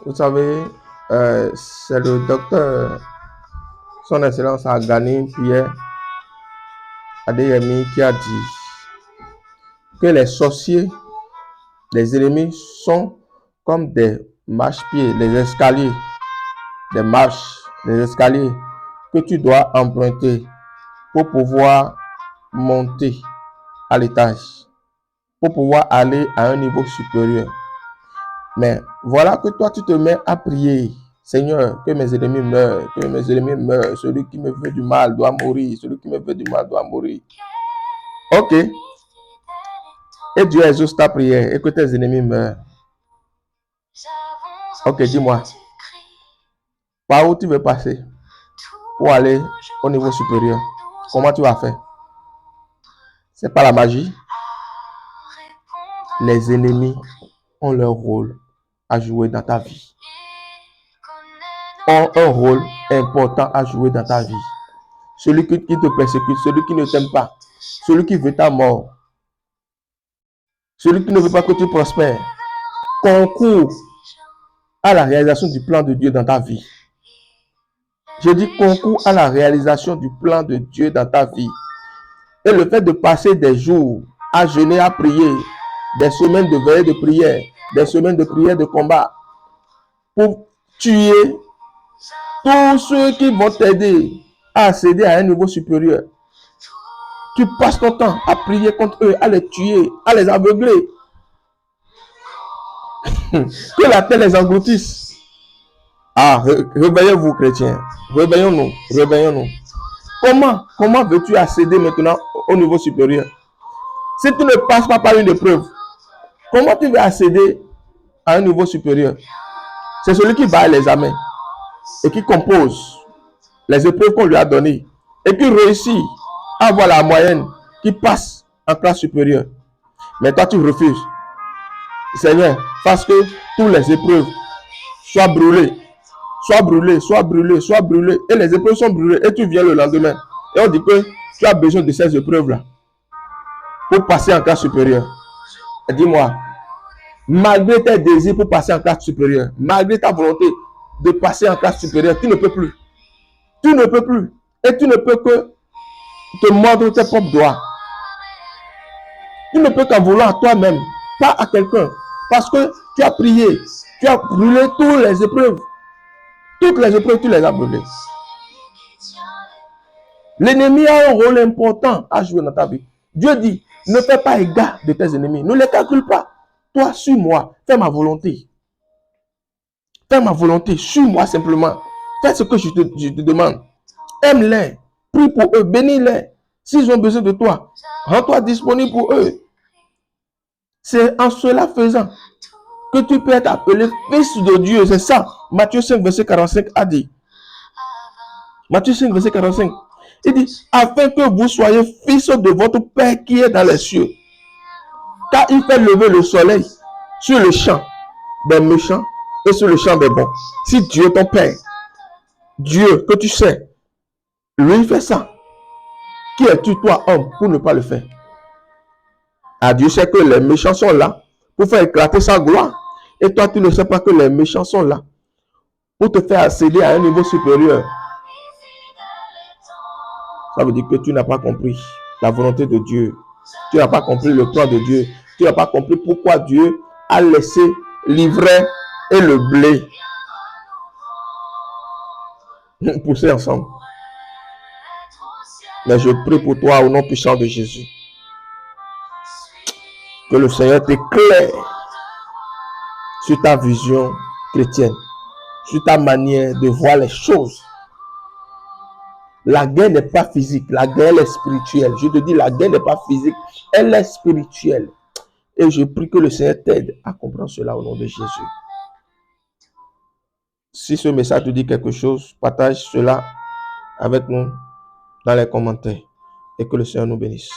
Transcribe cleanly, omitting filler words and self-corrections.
Vous savez, c'est le docteur, son Excellence Agani Pierre Adeyemi qui a dit que les sorciers, les ennemis sont comme des marchepieds, les escaliers, des marches, des escaliers que tu dois emprunter pour pouvoir monter à l'étage, pour pouvoir aller à un niveau supérieur. Mais voilà que toi, tu te mets à prier. Seigneur, que mes ennemis meurent, que mes ennemis meurent. Celui qui me veut du mal doit mourir. Celui qui me veut du mal doit mourir. Ok. Et Dieu exauce ta prière et que tes ennemis meurent. Ok, dis-moi. Par où tu veux passer pour aller au niveau supérieur? Comment tu vas faire? C'est pas la magie. Les ennemis ont leur rôle à jouer dans ta vie. Ont un rôle important à jouer dans ta vie. Celui qui te persécute, celui qui ne t'aime pas, celui qui veut ta mort, celui qui ne veut pas que tu prospères, concourt à la réalisation du plan de Dieu dans ta vie. Je dis concours à la réalisation du plan de Dieu dans ta vie. Et le fait de passer des jours à jeûner, à prier, des semaines de veillée de prière, des semaines de prière de combat, pour tuer tous ceux qui vont t'aider à accéder à un niveau supérieur. Tu passes ton temps à prier contre eux, à les tuer, à les aveugler. Que la terre les engloutisse. Ah, réveillez-vous, chrétiens. Réveillons-nous, réveillons-nous. Comment veux-tu accéder maintenant au niveau supérieur? Si tu ne passes pas par une épreuve, comment tu vas accéder à un niveau supérieur? C'est celui qui bat les amens et qui compose les épreuves qu'on lui a données et qui réussit à avoir la moyenne, qui passe en classe supérieure. Mais toi, tu refuses. Seigneur, parce que toutes les épreuves soient brûlées, soient brûlées, soient brûlées, soient brûlées. Et les épreuves sont brûlées et tu viens le lendemain. Et on dit que tu as besoin de ces épreuves-là pour passer en classe supérieure. Dis-moi, malgré tes désirs pour passer en classe supérieure, malgré ta volonté de passer en classe supérieure, tu ne peux plus. Tu ne peux plus. Et tu ne peux que te mordre tes propres doigts. Tu ne peux qu'en vouloir à toi-même, pas à quelqu'un. Parce que tu as prié, tu as brûlé toutes les épreuves. Toutes les épreuves, tu les as brûlées. L'ennemi a un rôle important à jouer dans ta vie. Dieu dit, ne fais pas égard de tes ennemis. Ne les calcule pas. Toi, suis-moi. Fais ma volonté. Fais ma volonté. Suis-moi simplement. Fais ce que je te demande. Aime-les. Prie pour eux. Bénis-les. S'ils ont besoin de toi, rends-toi disponible pour eux. C'est en cela faisant que tu peux être appelé fils de Dieu. C'est ça. Matthieu 5, verset 45 a dit. Matthieu 5, verset 45. Il dit, afin que vous soyez fils de votre Père qui est dans les cieux. Car il fait lever le soleil sur le champ des méchants et sur le champ des bons. Si Dieu ton Père, Dieu que tu sais, lui fait ça, qui es-tu toi, homme, pour ne pas le faire? Ah, Dieu sait que les méchants sont là pour faire éclater sa gloire. Et toi, tu ne sais pas que les méchants sont là pour te faire accéder à un niveau supérieur. Ça veut dire que tu n'as pas compris la volonté de Dieu. Tu n'as pas compris le plan de Dieu. Tu n'as pas compris pourquoi Dieu a laissé l'ivraie et le blé pousser ensemble. Mais je prie pour toi au nom puissant de Jésus. Que le Seigneur t'éclaire sur ta vision chrétienne, sur ta manière de voir les choses. La guerre n'est pas physique, la guerre est spirituelle. Je te dis, la guerre n'est pas physique, elle est spirituelle. Et je prie que le Seigneur t'aide à comprendre cela au nom de Jésus. Si ce message te dit quelque chose, partage cela avec nous dans les commentaires et que le Seigneur nous bénisse.